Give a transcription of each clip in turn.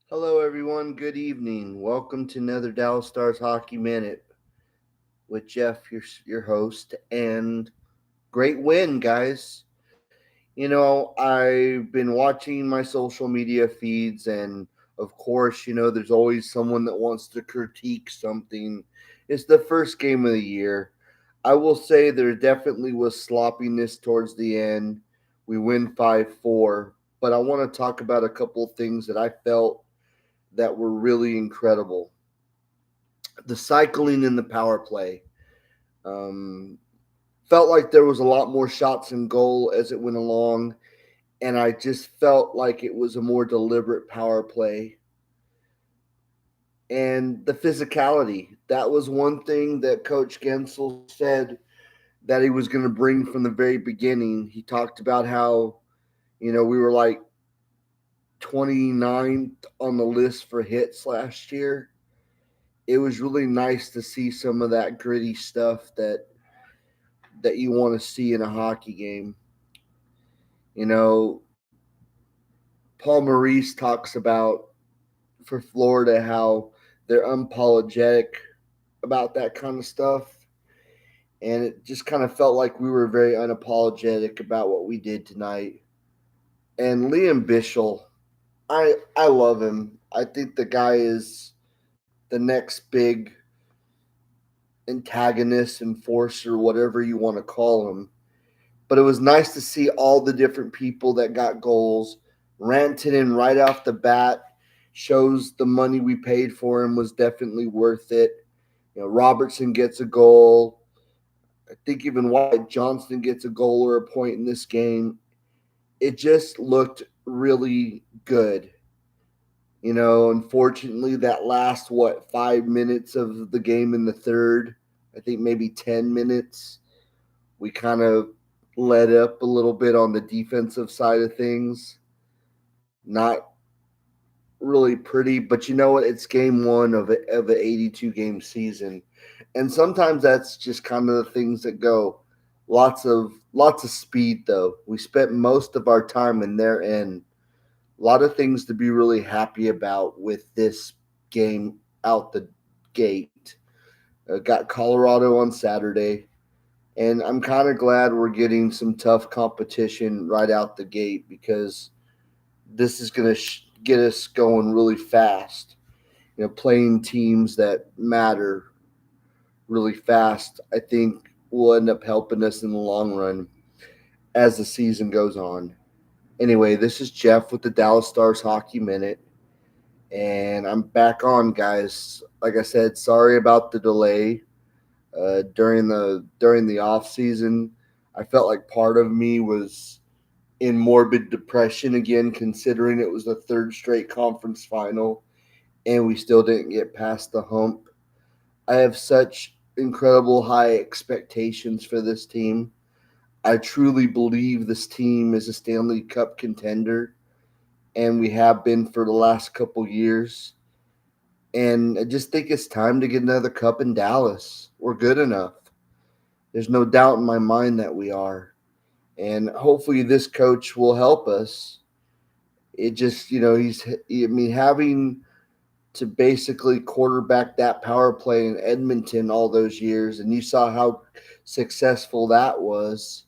Hello, everyone. Good evening. Welcome to another Dallas Stars Hockey Minute with Jeff, your host, and great win, guys. I've been watching my social media feeds, and of course, there's always someone that wants to critique something. It's the first game of the year. I will say there definitely was sloppiness towards the end. We win 5-4, but I want to talk about a couple of things that I felt that were really incredible. The cycling in the power play. Um, Felt like there was a lot more shots in goal as it went along, and I just felt like it was a more deliberate power play. And the physicality. That was one thing that Coach Gensel said that he was going to bring from the very beginning. He talked about how, we were like 29th on the list for hits last year. It was really nice to see some of that gritty stuff that you want to see in a hockey game. You know, Paul Maurice talks about for Florida how they're unapologetic about that kind of stuff. And it just kind of felt like we were very unapologetic about what we did tonight. And Liam Bichel, I love him. I think the guy is the next big antagonist, enforcer, whatever you want to call him. But it was nice to see all the different people that got goals. Rantanen right off the bat shows the money we paid for him was definitely worth it. Robertson gets a goal. I think even Wyatt Johnston gets a goal or a point in this game. It just looked really good. Unfortunately, that last 5 minutes of the game in the third, I think maybe 10 minutes, we kind of let up a little bit on the defensive side of things. Not really pretty, but you know what? It's game one of an 82 game season, and sometimes that's just kind of the things that go. Lots of speed though. We spent most of our time in their end. A lot of things to be really happy about with this game out the gate. Got Colorado on Saturday. And I'm kind of glad we're getting some tough competition right out the gate because this is going to get us going really fast. Playing teams that matter really fast, I think will end up helping us in the long run as the season goes on. Anyway, this is Jeff with the Dallas Stars Hockey Minute, and I'm back on, guys. Like I said, sorry about the delay during the off season. I felt like part of me was in morbid depression again, considering it was the third straight conference final and we still didn't get past the hump. I have such incredible high expectations for this team. I truly believe this team is a Stanley Cup contender, and we have been for the last couple years. And I just think it's time to get another cup in Dallas. We're good enough. There's no doubt in my mind that we are. And hopefully this coach will help us. It just, having to basically quarterback that power play in Edmonton all those years, and you saw how successful that was.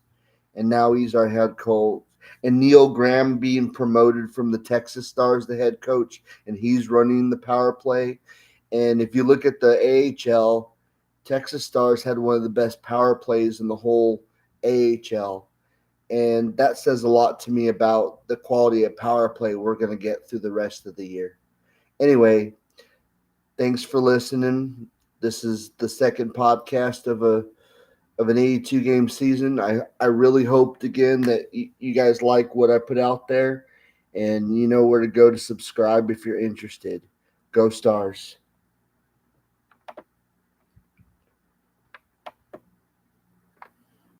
And now he's our head coach. And Neil Graham being promoted from the Texas Stars, the head coach, and he's running the power play. And if you look at the AHL, Texas Stars had one of the best power plays in the whole AHL. And that says a lot to me about the quality of power play we're going to get through the rest of the year. Anyway, thanks for listening. This is the second podcast of an 82 game season. I really hoped again that you guys like what I put out there, and you know where to go to subscribe if you're interested. Go Stars.